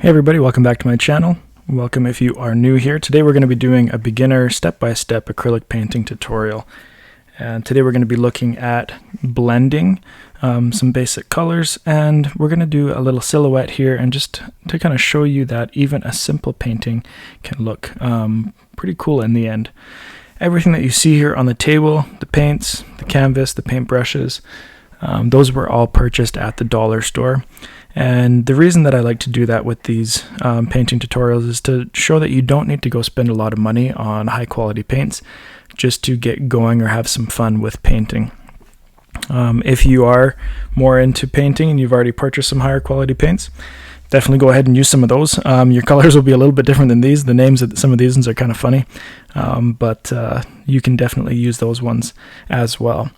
Hey everybody, welcome back to my channel. Welcome if you are new here. Today we're going to be doing a beginner step-by-step acrylic painting tutorial. And today we're going to be looking at blending some basic colors, and we're going to do a little silhouette here, and just to kind of show you that even a simple painting can look pretty cool in the end. Everything that you see here on the table, the paints, the canvas, the paint brushes, those were all purchased at the dollar store. And the reason that I like to do that with these painting tutorials is to show that you don't need to go spend a lot of money on high quality paints just to get going or have some fun with painting. If you are more into painting and you've already purchased some higher quality paints, definitely go ahead and use some of those. Your colors will be a little bit different than these. The names of some of these ones are kind of funny, but you can definitely use those ones as well.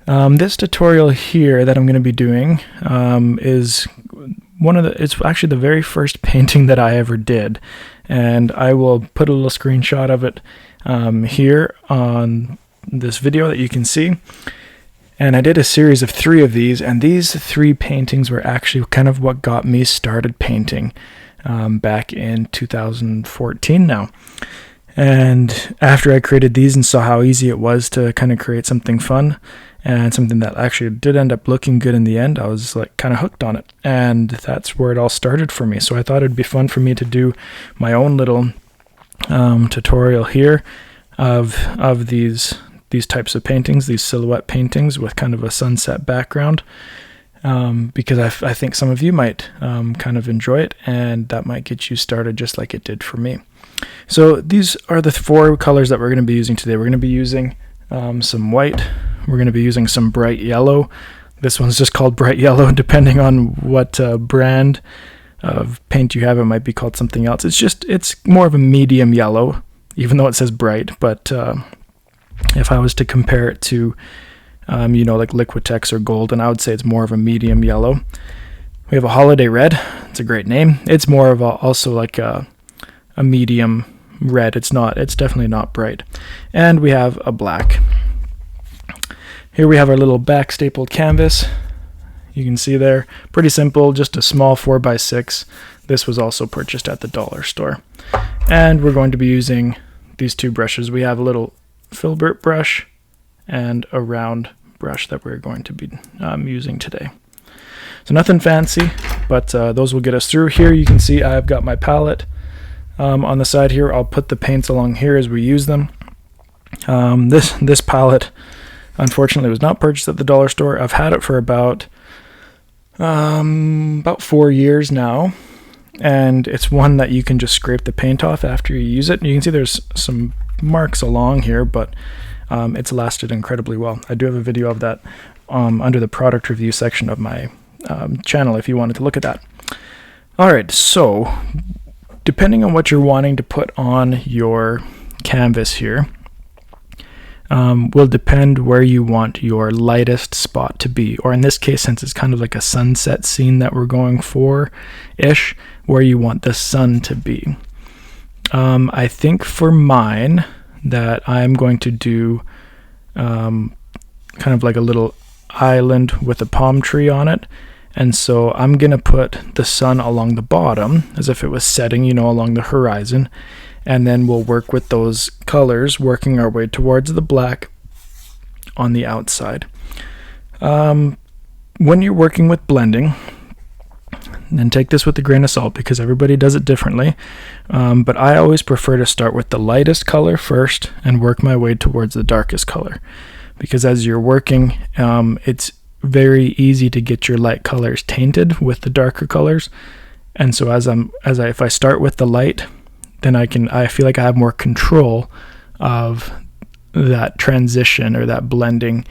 This tutorial here that I'm going to be doing is it's actually the very first painting that I ever did, and I will put a little screenshot of it here on this video that you can see. And I did a series of 3 of these, and these 3 paintings were actually kind of what got me started painting back in 2014 now. And after I created these and saw how easy it was to kind of create something fun and something that actually did end up looking good in the end, I was like kind of hooked on it, and that's where it all started for me. So I thought it'd be fun for me to do my own little tutorial here of these types of paintings, these silhouette paintings with kind of a sunset background, because I think some of you might kind of enjoy it, and that might get you started just like it did for me. So these are the 4 colors that we're going to be using today. We're going to be using some white. We're going to be using some bright yellow. This one's just called bright yellow. Depending on what brand of paint you have, it might be called something else. It's more of a medium yellow, even though it says bright. But if I was to compare it to, like Liquitex or Golden, I would say it's more of a medium yellow. We have a holiday red. It's a great name. It's more of also like a medium red. It's definitely not bright. And we have a black. Here we have our little back stapled canvas. You can see there, pretty simple, just a small 4x6. This was also purchased at the dollar store. And we're going to be using these 2 brushes. We have a little filbert brush and a round brush that we're going to be using today. So nothing fancy, but those will get us through. Here you can see I've got my palette on the side here. I'll put the paints along here as we use them. This palette unfortunately was not purchased at the dollar store. I've had it for about 4 years now, and it's one that you can just scrape the paint off after you use it. You can see there's some marks along here, but it's lasted incredibly well. I do have a video of that under the product review section of my channel if you wanted to look at that. Alright, so depending on what you're wanting to put on your canvas here, will depend where you want your lightest spot to be, or in this case, since it's kind of like a sunset scene that we're going for-ish, where you want the sun to be. I think for mine that I'm going to do kind of like a little island with a palm tree on it, and so I'm going to put the sun along the bottom as if it was setting, along the horizon. And then we'll work with those colors, working our way towards the black on the outside. When you're working with blending, and take this with a grain of salt because everybody does it differently, but I always prefer to start with the lightest color first and work my way towards the darkest color. Because as you're working, it's very easy to get your light colors tainted with the darker colors. And so if I start with the light, then I feel like I have more control of that transition or that blending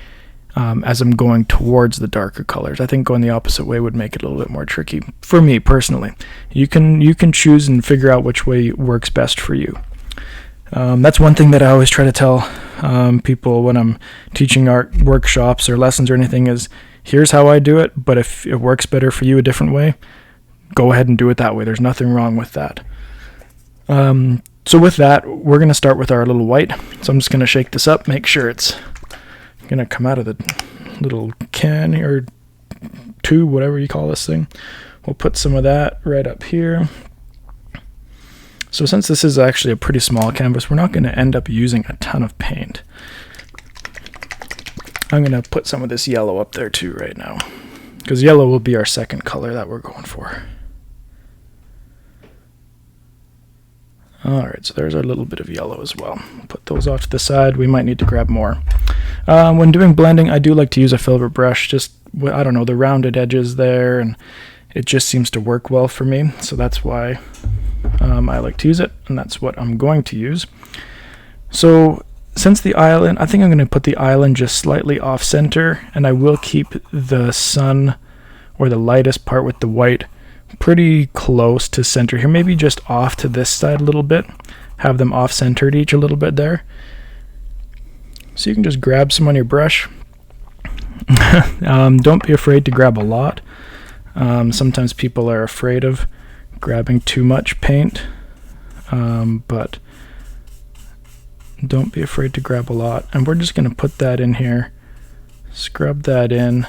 as I'm going towards the darker colors. I think going the opposite way would make it a little bit more tricky for me personally. You can choose and figure out which way works best for you. That's one thing that I always try to tell people when I'm teaching art workshops or lessons or anything is, here's how I do it, but if it works better for you a different way, go ahead and do it that way. There's nothing wrong with that. So with that, we're going to start with our little white. So I'm just going to shake this up, make sure it's going to come out of the little can here, tube, whatever you call this thing. We'll put some of that right up here. So since this is actually a pretty small canvas, we're not going to end up using a ton of paint. I'm going to put some of this yellow up there too right now, because yellow will be our second color that we're going for. Alright, so there's our little bit of yellow as well. Put those off to the side. We might need to grab more. When doing blending, I do like to use a filbert brush, just, I don't know, the rounded edges there, and it just seems to work well for me, so that's why I like to use it, and that's what I'm going to use. So since the island, I think I'm going to put the island just slightly off center, and I will keep the sun, or the lightest part with the white, pretty close to center here, maybe just off to this side a little bit. Have them off centered each a little bit there. So you can just grab some on your brush. Don't be afraid to grab a lot. Sometimes people are afraid of grabbing too much paint, but don't be afraid to grab a lot. And we're just going to put that in here, scrub that in.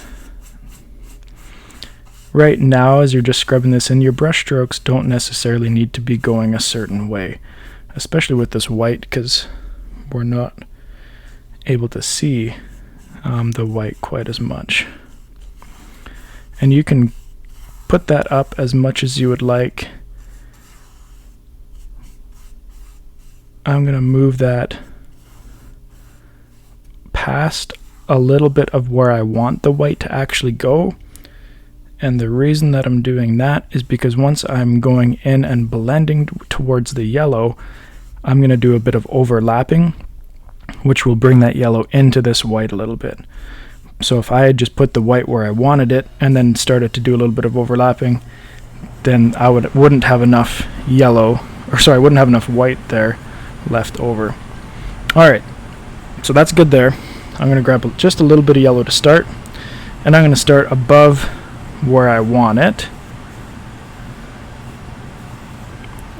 Right now, as you're just scrubbing this in, your brush strokes don't necessarily need to be going a certain way, especially with this white, because we're not able to see the white quite as much. And you can put that up as much as you would like. I'm going to move that past a little bit of where I want the white to actually go. And the reason that I'm doing that is because once I'm going in and blending towards the yellow, I'm going to do a bit of overlapping, which will bring that yellow into this white a little bit. So if I had just put the white where I wanted it and then started to do a little bit of overlapping, then I wouldn't have enough yellow, or sorry, I wouldn't have enough white there left over. Alright, so that's good there. I'm going to grab just a little bit of yellow to start, and I'm going to start above where I want it,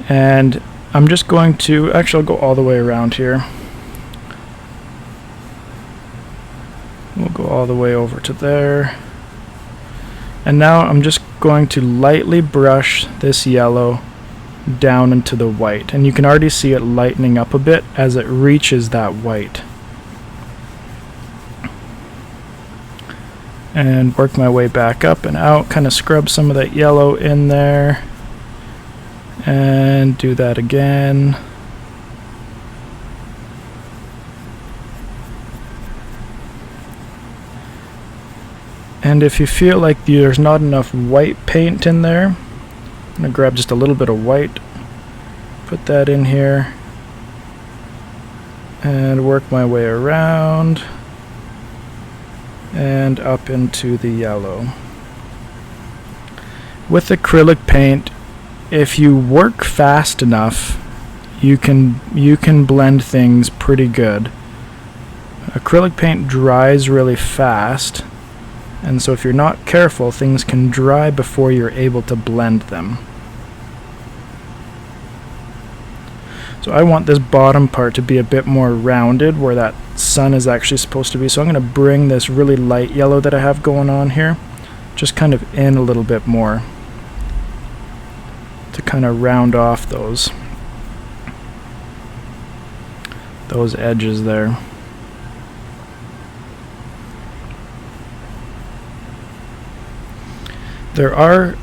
and I'm just going to, actually I'll go all the way around here. We'll go all the way over to there, and now I'm just going to lightly brush this yellow down into the white, and you can already see it lightening up a bit as it reaches that white. And work my way back up and out, kind of scrub some of that yellow in there, and do that again. And if you feel like there's not enough white paint in there, I'm going to grab just a little bit of white, put that in here, and work my way around and up into the yellow. With acrylic paint, if you work fast enough, you can blend things pretty good. Acrylic paint dries really fast, and so if you're not careful, things can dry before you're able to blend them. So I want this bottom part to be a bit more rounded, where that sun is actually supposed to be. So I'm going to bring this really light yellow that I have going on here just kind of in a little bit more to kind of round off those edges there. There are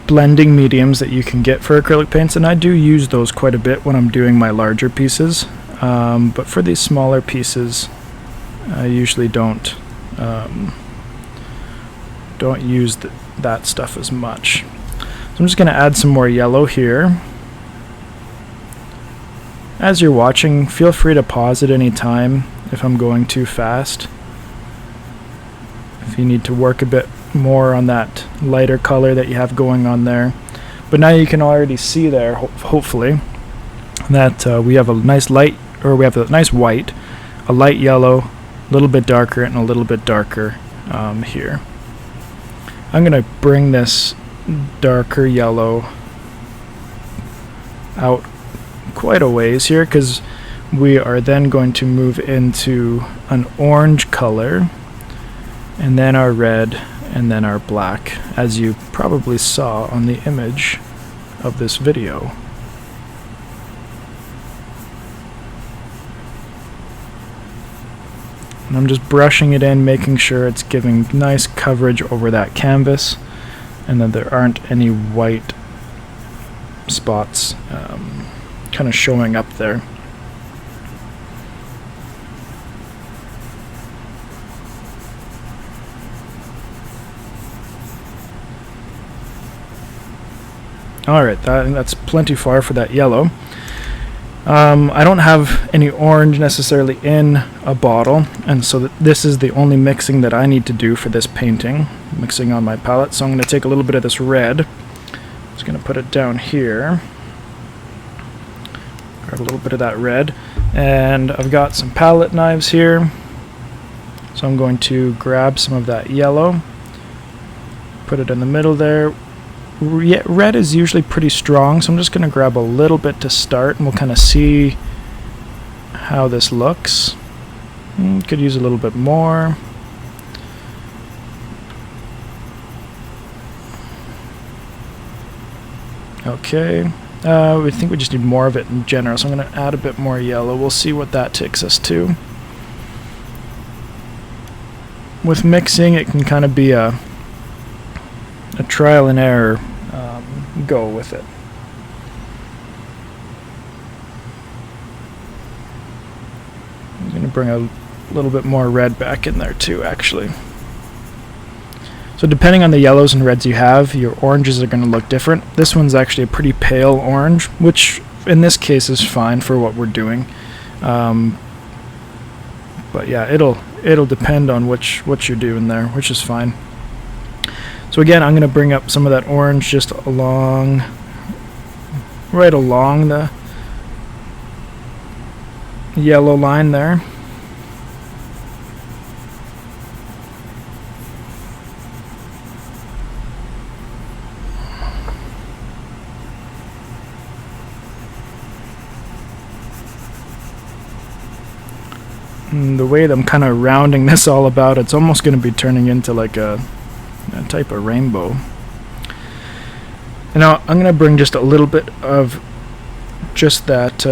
blending mediums that you can get for acrylic paints, and I do use those quite a bit when I'm doing my larger pieces, but for these smaller pieces I usually don't use that stuff as much. So I'm just going to add some more yellow here. As you're watching, feel free to pause at any time if I'm going too fast, if you need to work a bit more on that lighter color that you have going on there. But now you can already see there, hopefully, that we have a nice light, or we have a nice white, a light yellow, a little bit darker, and a little bit darker here. I'm going to bring this darker yellow out quite a ways here, because we are then going to move into an orange color, and then our red, and then our black, as you probably saw on the image of this video. And I'm just brushing it in, making sure it's giving nice coverage over that canvas, and that there aren't any white spots kind of showing up there. Alright, that's plenty far for that yellow. I don't have any orange necessarily in a bottle, and so this is the only mixing that I need to do for this painting, mixing on my palette. So I'm going to take a little bit of this red, just going to put it down here, grab a little bit of that red, and I've got some palette knives here, so I'm going to grab some of that yellow, put it in the middle there. Red is usually pretty strong, so I'm just going to grab a little bit to start, and we'll kind of see how this looks. Could use a little bit more. Okay, I think we just need more of it in general, so I'm going to add a bit more yellow. We'll see what that takes us to. With mixing, it can kind of be a trial and error go with it. I'm going to bring a little bit more red back in there too, actually. So depending on the yellows and reds you have, your oranges are going to look different. This one's actually a pretty pale orange, which in this case is fine for what we're doing. But yeah, it'll depend on what you're doing there, which is fine. So again, I'm going to bring up some of that orange just right along the yellow line there. And the way that I'm kind of rounding this all about, it's almost going to be turning into like a type of rainbow. And now I'm going to bring just a little bit of just that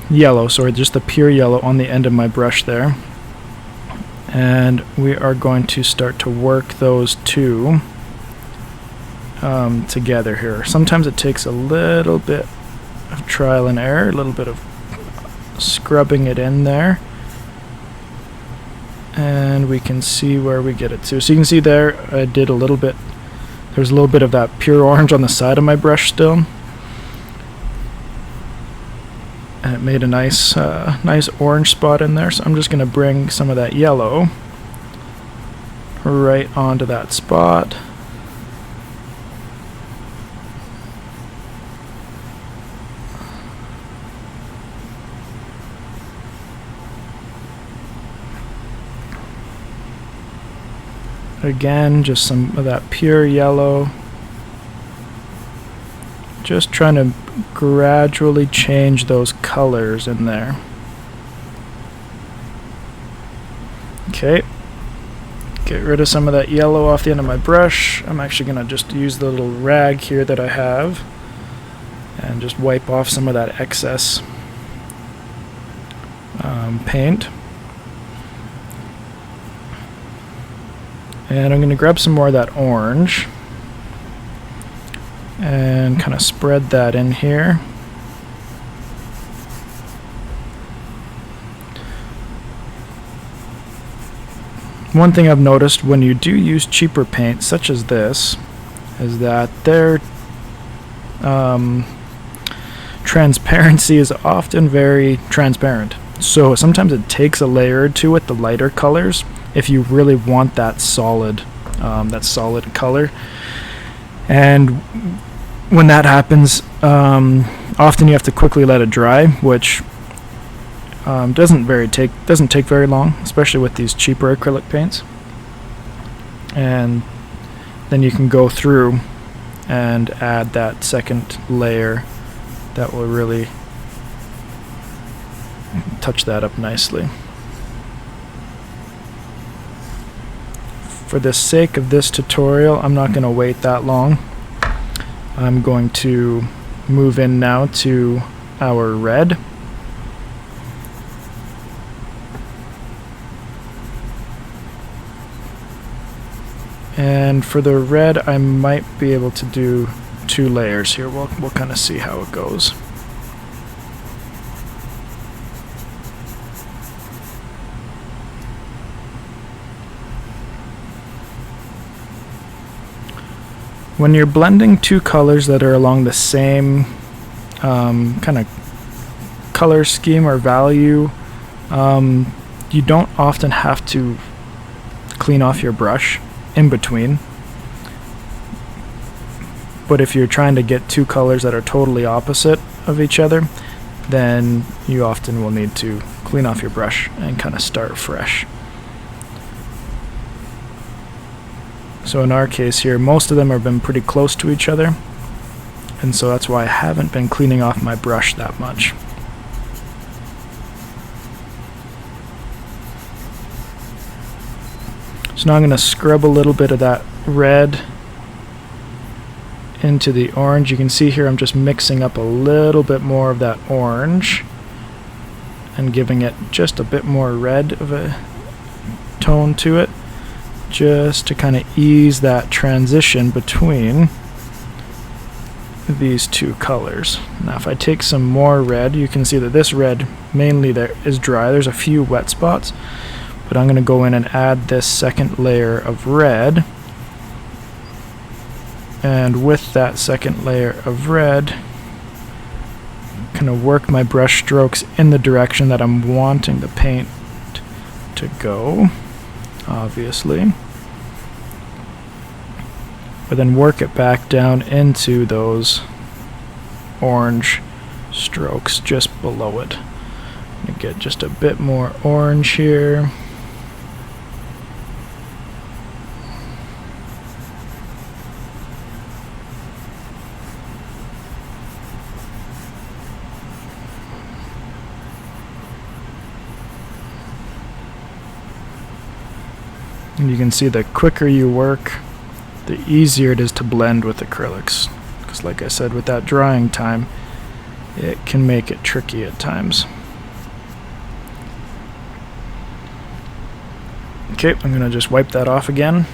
yellow, sorry, just the pure yellow on the end of my brush there. And we are going to start to work those two together here. Sometimes it takes a little bit of trial and error, a little bit of scrubbing it in there. And we can see where we get it to. So you can see there, I did a little bit, there's a little bit of that pure orange on the side of my brush still. And it made a nice orange spot in there. So I'm just going to bring some of that yellow right onto that spot. Again, just some of that pure yellow. Just trying to gradually change those colors in there. Okay. Get rid of some of that yellow off the end of my brush. I'm actually going to just use the little rag here that I have and just wipe off some of that excess paint. And I'm going to grab some more of that orange and kind of spread that in here. One thing I've noticed when you do use cheaper paint such as this is that their transparency is often very transparent. So sometimes it takes a layer or two with the lighter colors if you really want that solid color. And when that happens, often you have to quickly let it dry, which doesn't take very long, especially with these cheaper acrylic paints. And then you can go through and add that second layer that will really touch that up nicely. For the sake of this tutorial, I'm not going to wait that long. I'm going to move in now to our red. And for the red, I might be able to do 2 layers here. We'll kind of see how it goes. When you're blending 2 colors that are along the same kind of color scheme or value, you don't often have to clean off your brush in between. But if you're trying to get 2 colors that are totally opposite of each other, then you often will need to clean off your brush and kind of start fresh. So in our case here, most of them have been pretty close to each other, and so that's why I haven't been cleaning off my brush that much. So now I'm going to scrub a little bit of that red into the orange. You can see here I'm just mixing up a little bit more of that orange and giving it just a bit more red of a tone to it, just to kind of ease that transition between these 2 colors. Now if I take some more red, you can see that this red mainly there is dry. There's a few wet spots, but I'm going to go in and add this second layer of red, and with that second layer of red, kind of work my brush strokes in the direction that I'm wanting the paint to go, obviously, but then work it back down into those orange strokes just below it. I'm going to get just a bit more orange here. And you can see the quicker you work, the easier it is to blend with acrylics. Because like I said, with that drying time, it can make it tricky at times. Okay, I'm going to just wipe that off again.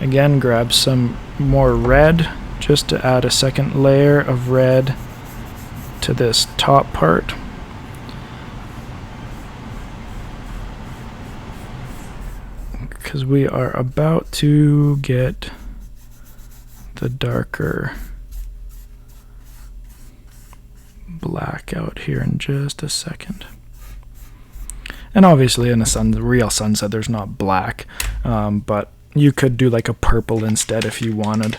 Again, grab some more red just to add a second layer of red to this top part. Because we are about to get the darker black out here in just a second. And obviously in the real sunset there's not black, but you could do like a purple instead if you wanted.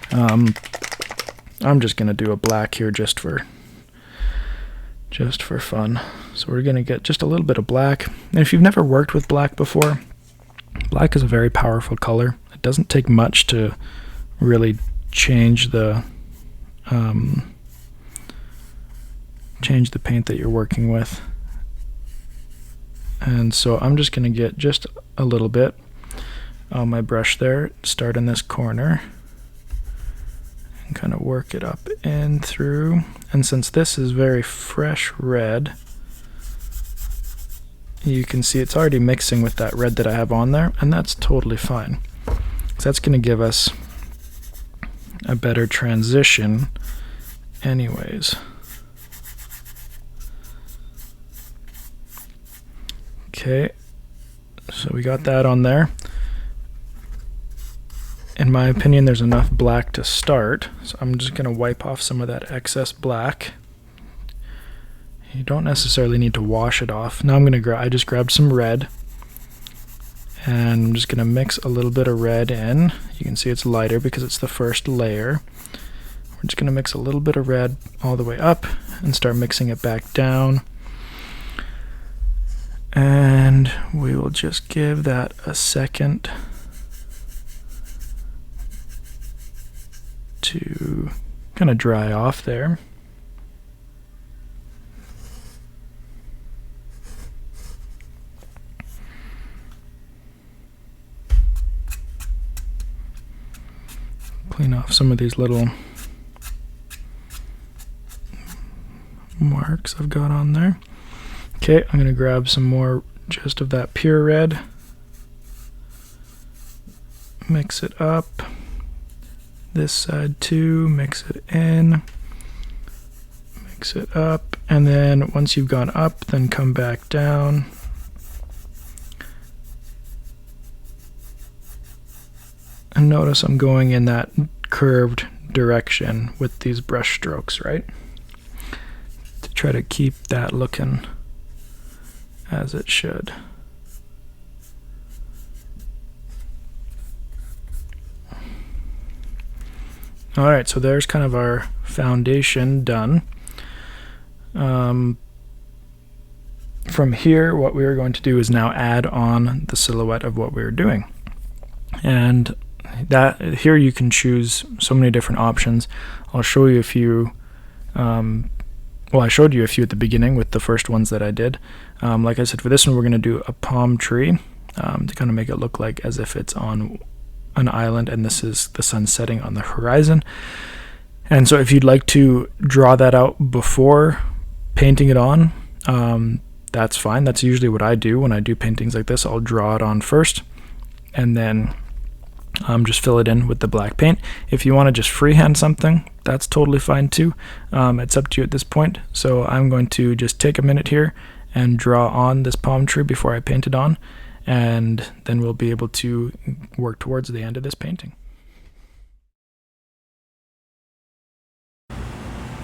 I'm just gonna do a black here just for fun. So we're gonna get just a little bit of black. And if you've never worked with black before, black is a very powerful color. It doesn't take much to really change the paint that you're working with. And so I'm just going to get just a little bit on my brush there, start in this corner, and kind of work it up and through. And since this is very fresh red, you can see it's already mixing with that red that I have on there, and that's totally fine. So that's going to give us a better transition anyways. Okay, so we got that on there. In my opinion, there's enough black to start, so I'm just going to wipe off some of that excess black. You don't necessarily need to wash it off. Now I just grabbed some red, and I'm just going to mix a little bit of red in. You can see it's lighter because it's the first layer. We're just going to mix a little bit of red all the way up and start mixing it back down. And we will just give that a second to kind of dry off there. Clean off some of these little marks I've got on there. Okay, I'm going to grab some more just of that pure red. mix it up. This side too, mix it in, mix it up, and then once you've gone up, then come back down. And notice I'm going in that curved direction with these brush strokes, right? To try to keep that looking as it should. Alright, so there's kind of our foundation done. From here, what we are going to do is now add on the silhouette of what we were doing. And that here you can choose so many different options. I'll show you a few. Well, I showed you a few at the beginning with the first ones that I did. Like I said, for this one we're going to do a palm tree to kind of make it look like as if it's on an island and this is the sun setting on the horizon. And so if you'd like to draw that out before painting it on, that's fine. That's usually what I do when I do paintings like this. I'll draw it on first and then just fill it in with the black paint. If you want to just freehand something, that's totally fine too. It's up to you at this point. So I'm going to just take a minute here and draw on this palm tree before I paint it on, and then we'll be able to work towards the end of this painting.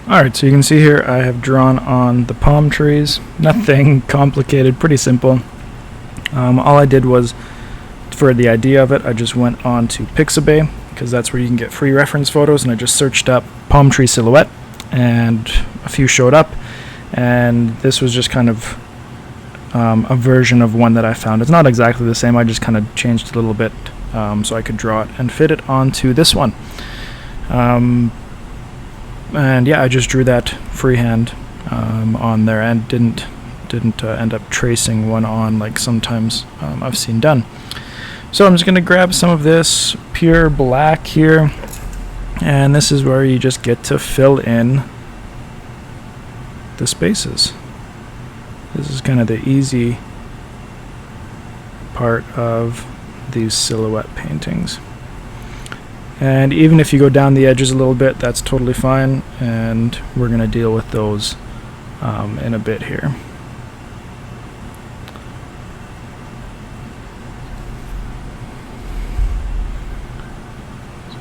Alright, so you can see here I have drawn on the palm trees. Nothing complicated, pretty simple. All I did was, for the idea of it, I just went on to Pixabay, because that's where you can get free reference photos, and I just searched up palm tree silhouette, and a few showed up, and this was just kind of a version of one that I found. It's not exactly the same, I just kind of changed it a little bit so I could draw it and fit it onto this one. And yeah, I just drew that freehand on there and didn't end up tracing one on like sometimes I've seen done. So I'm just going to grab some of this pure black here, and this is where you just get to fill in the spaces. This is kind of the easy part of these silhouette paintings. And even if you go down the edges a little bit, that's totally fine, and we're going to deal with those in a bit here.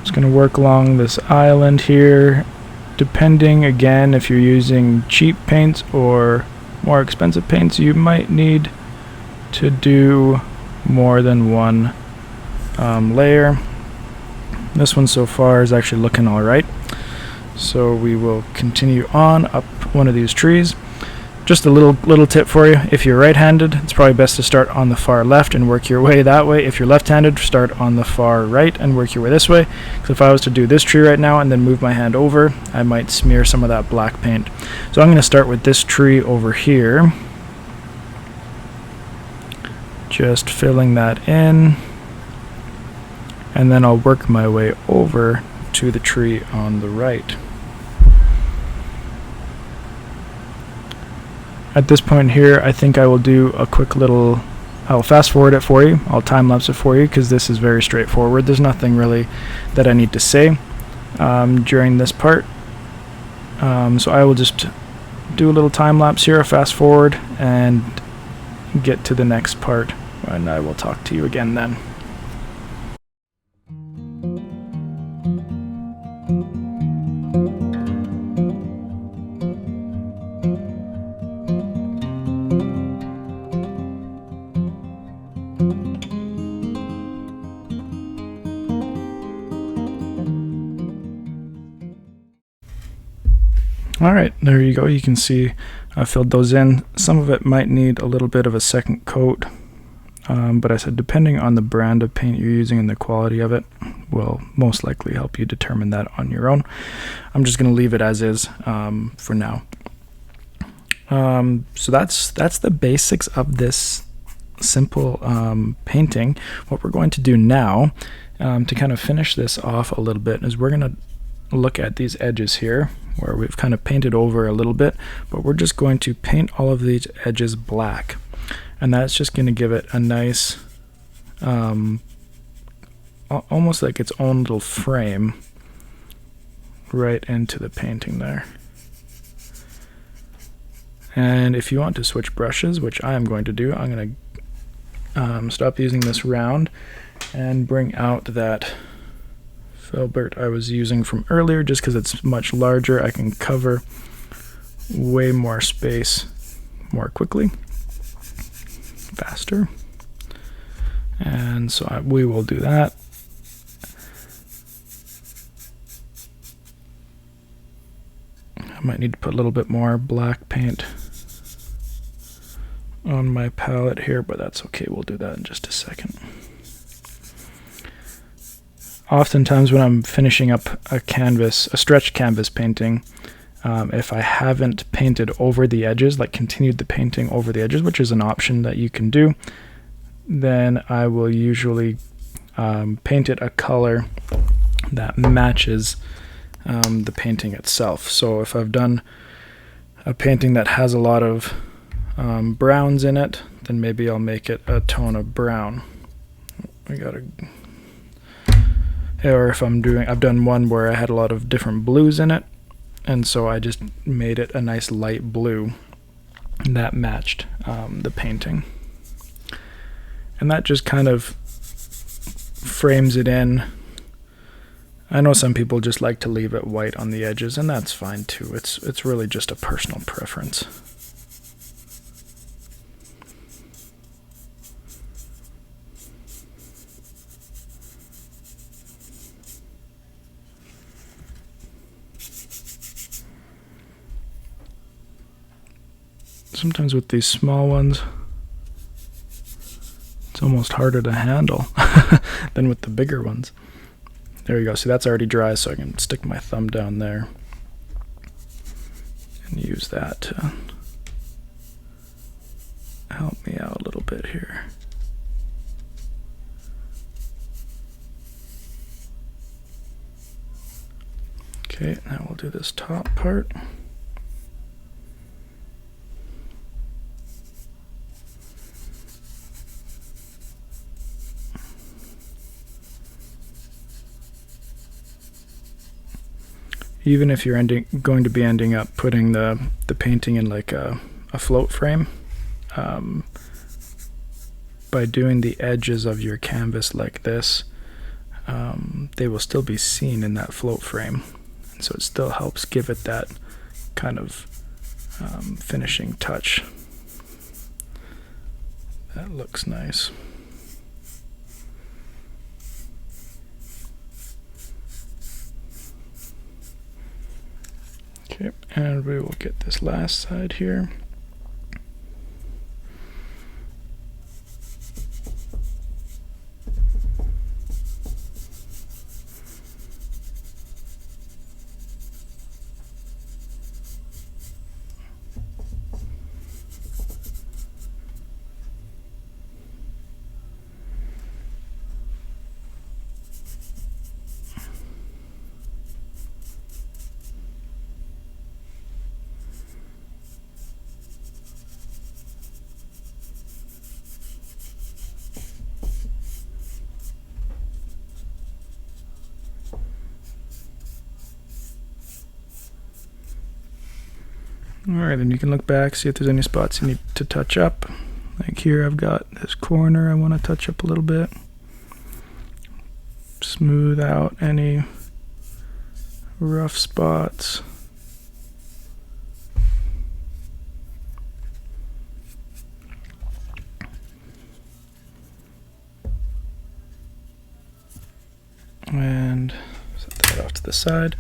It's going to work along this island here, depending again if you're using cheap paints or more expensive paints. You might need to do more than one layer. This one so far is actually looking alright, so we will continue on up one of these trees. Just a little tip for you: if you're right-handed, it's probably best to start on the far left and work your way that way. If you're left-handed, start on the far right and work your way this way. Because if I was to do this tree right now and then move my hand over, I might smear some of that black paint. So I'm going to start with this tree over here, just filling that in, and then I'll work my way over to the tree on the right. At this point here, I think I will do a quick little, I'll fast forward it for you, I'll time lapse it for you, because this is very straightforward. There's nothing really that I need to say during this part. So I will just do a little time lapse here, a fast forward, and get to the next part, and I will talk to you again then. Alright, there you go. You can see I filled those in. Some of it might need a little bit of a second coat, but I said depending on the brand of paint you're using and the quality of it will most likely help you determine that on your own. I'm just going to leave it as is for now. So that's the basics of this simple painting. What we're going to do now to kind of finish this off a little bit is we're going to look at these edges here where we've kind of painted over a little bit, but we're just going to paint all of these edges black, and that's just going to give it a nice almost like its own little frame right into the painting there. And if you want to switch brushes, which I am going to do, I'm going to stop using this round and bring out that filbert I was using from earlier, just because it's much larger. I can cover way more space more quickly, faster. And so we will do that. I might need to put a little bit more black paint on my palette here, but that's okay. We'll do that in just a second. Oftentimes when I'm finishing up a canvas, a stretched canvas painting, if I haven't painted over the edges, like continued the painting over the edges, which is an option that you can do, then I will usually paint it a color that matches the painting itself. So if I've done a painting that has a lot of browns in it, then maybe I'll make it a tone of brown. Or if I've done one where I had a lot of different blues in it, and so I just made it a nice light blue that matched the painting. And that just kind of frames it in. I know some people just like to leave it white on the edges, and that's fine too. It's really just a personal preference. Sometimes with these small ones, it's almost harder to handle than with the bigger ones. There you go. See, that's already dry, so I can stick my thumb down there and use that to help me out a little bit here. Okay, now we'll do this top part. Even if you're going to be ending up putting the painting in like a float frame, by doing the edges of your canvas like this, they will still be seen in that float frame. And so it still helps give it that kind of finishing touch. That looks nice. Okay, and we will get this last side here. Alright, then you can look back, see if there's any spots you need to touch up. Like here I've got this corner I want to touch up a little bit. Smooth out any rough spots. And set that off to the side.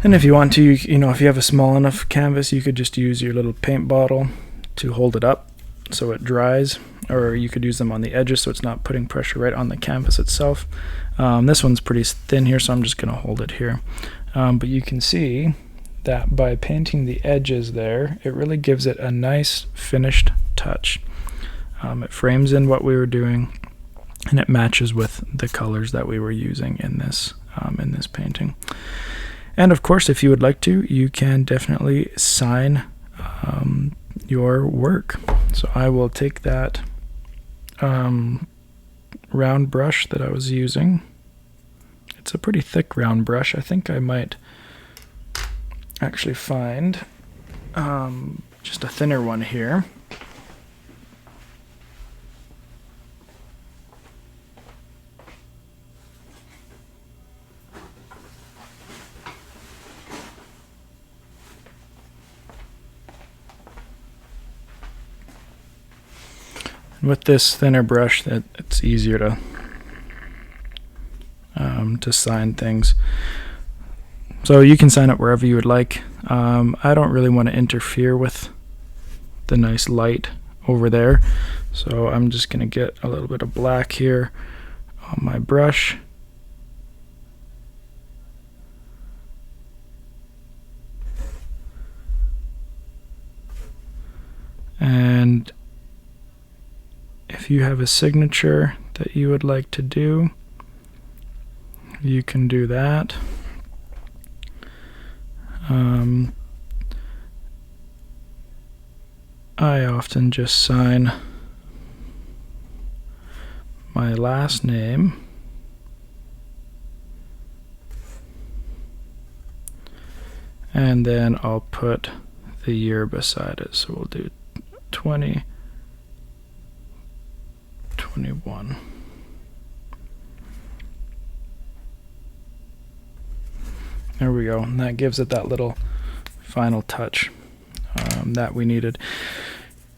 And if you want to, you know, if you have a small enough canvas, you could just use your little paint bottle to hold it up so it dries, or you could use them on the edges so it's not putting pressure right on the canvas itself. This one's pretty thin here, so I'm just going to hold it here. But you can see that by painting the edges there, it really gives it a nice finished touch. It frames in what we were doing, and it matches with the colors that we were using in this painting. And of course, if you would like to, you can definitely sign your work. So I will take that round brush that I was using. It's a pretty thick round brush. I think I might actually find just a thinner one here. With this thinner brush, it's easier to sign things. So you can sign it wherever you would like. I don't really want to interfere with the nice light over there, so I'm just going to get a little bit of black here on my brush. And if you have a signature that you would like to do, you can do that. I often just sign my last name, and then I'll put the year beside it. So we'll do 2021. There we go, and that gives it that little final touch that we needed.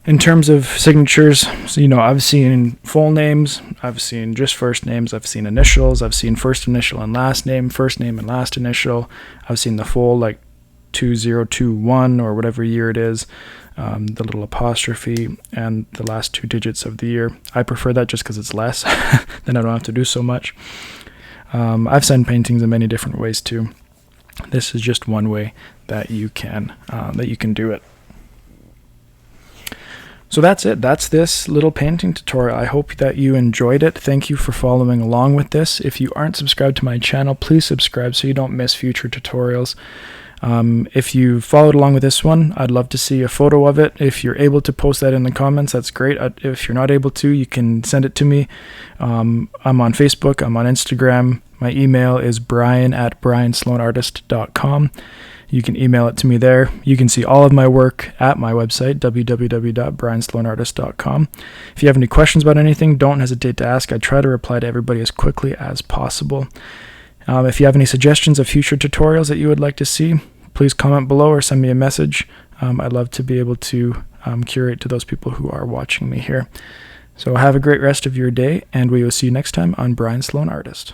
In terms of signatures, so I've seen full names, I've seen just first names, I've seen initials, I've seen first initial and last name and last initial. I've seen the full, like 2021 or whatever year it is, the little apostrophe and the last 2 digits of the year. I prefer that just because it's less, then I don't have to do so much. I've signed paintings in many different ways too. This is just one way that you can do it. So that's it. That's this little painting tutorial. I hope that you enjoyed it. Thank you for following along with this. If you aren't subscribed to my channel, please subscribe so you don't miss future tutorials. If you followed along with this one, I'd love to see a photo of it. If you're able to post that in the comments, that's great. If you're not able to, you can send it to me. I'm on Facebook, I'm on Instagram. My email is brian@briansloanartist.com. You can email it to me there. You can see all of my work at my website, www.briansloanartist.com. If you have any questions about anything, don't hesitate to ask. I try to reply to everybody as quickly as possible. If you have any suggestions of future tutorials that you would like to see, please comment below or send me a message. I'd love to be able to curate to those people who are watching me here. So have a great rest of your day, and we will see you next time on Brian Sloan Artist.